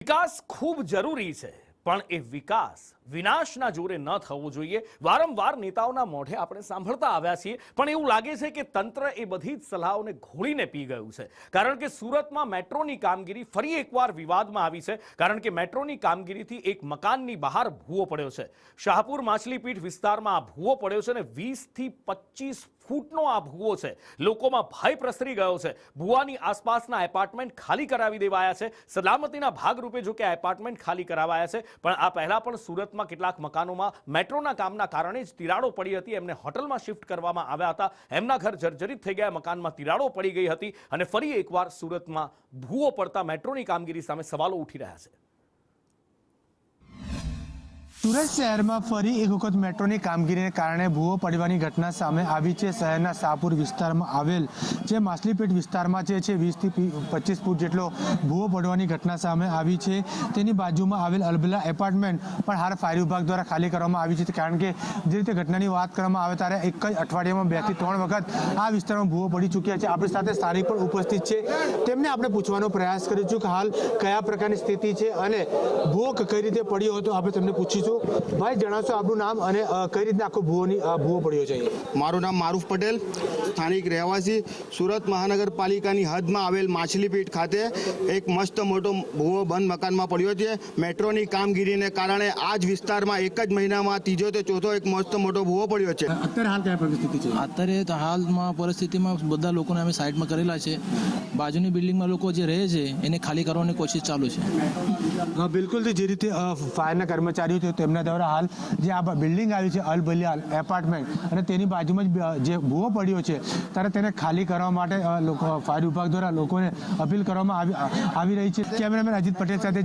વિકાસ ખૂબ જરૂરી છે, પણ એ વિકાસ વિનાશના જોરે ન થવો જોઈએ. વારંવાર નેતાઓના મોઢે આપણે સાંભળતા આવ્યા છીએ, પણ એવું લાગે છે કે તંત્ર એ બધી જ સલાહોને ઘોળીને પી ગયું છે. કારણ કે સુરતમાં મેટ્રોની કામગીરી ફરી એકવાર વિવાદમાં આવી છે. કારણ કે મેટ્રોની કામગીરીથી એક મકાનની બહાર ભૂવો પડ્યો છે. શાહપુર માછલીપીઠ વિસ્તારમાં આ ભૂવો પડ્યો છે અને 20 થી 25 ફૂટનો આ ભૂવો છે. લોકોમાં ભય પ્રસરી ગયો છે. ભૂવાની આસપાસના એપાર્ટમેન્ટ ખાલી કરાવી દેવાયા છે. સલામતીના ભાગરૂપે જો કે આ એપાર્ટમેન્ટ ખાલી કરાવાયા છે, પણ આ પહેલા પણ સુરતમાં કેટલાક મકાનોમાં મેટ્રોના કામના કારણે જ તિરાડો પડી હતી. એમને હોટલમાં શિફ્ટ કરવામાં આવ્યા હતા. એમના ઘર જર્જરિત થઈ ગયા, મકાનમાં તિરાડો પડી ગઈ હતી અને ફરી એકવાર સુરતમાં ભૂવો પડતા મેટ્રોની કામગીરી સામે સવાલો ઉઠી રહ્યા છે. સુરત શહેરમાં ફરી એક વખત મેટ્રોની કામગીરીને કારણે ભૂવો પડવાની ઘટના સામે આવી છે. શહેરના શાહપુર વિસ્તારમાં આવેલ જે માછલીપીઠ વિસ્તારમાં જે છે 20 થી 25 ફૂટ જેટલો ભૂવો પડવાની ઘટના સામે આવી છે. તેની બાજુમાં આવેલ અલબલા એપાર્ટમેન્ટ પણ હાલ ફાયર વિભાગ દ્વારા ખાલી કરવામાં આવી છે. કારણ કે જે રીતે ઘટનાની વાત કરવામાં આવે ત્યારે એક જ અઠવાડિયામાં 2 થી 3 વખત આ વિસ્તારમાં ભૂવો પડી ચૂક્યા છે. આપણી સાથે સ્થાનિક પણ ઉપસ્થિત છે. તેમને આપણે પૂછવાનો પ્રયાસ કરીશું કે હાલ કયા પ્રકારની સ્થિતિ છે અને ભૂવો કઈ રીતે પડ્યો હતો. આપણે તેમને પૂછીશું. ભાઈ, જણાવશો આપનું નામ અને કઈ રીતે આખો ભૂવો પડ્યો છે? મારું નામ મારૂફ પટેલ, સ્થાનિક રહેવાસી, સુરત મહાનગરપાલિકાની હદમાં આવેલ માછલીપીઠ ખાતે એક મસ્ત મોટો ભૂવો બંધ મકાનમાં પડ્યો છે. મેટ્રોની કામગીરીને કારણે આ જ વિસ્તારમાં એક જ મહિનામાં ત્રીજો તે ચોથો એક મસ્ત મોટો ભૂવો પડ્યો છે. અત્યારે હાલ કયા પરિસ્થિતિ છે? અત્યારે હાલમાં પરિસ્થિતિમાં બધા લોકોને અમે સાઈડમાં કરેલા છે. બાજુની બિલ્ડિંગમાં લોકો જે રહે છે એને ખાલી કરવાની કોશિશ ચાલુ છે. બિલકુલ, જે રીતે ફાયરના કર્મચારીઓ છે તેમના દ્વારા હાલ જે આ બિલ્ડિંગ આવી છે અલબલિયા એપાર્ટમેન્ટ અને તેની બાજુમાં જ જે ભૂવો પડ્યો છે ત્યારે તેને ખાલી કરવા માટે ફાયર વિભાગ દ્વારા લોકોને અપીલ કરવામાં આવી રહી છે. કેમેરામેન અજીત પટેલ સાથે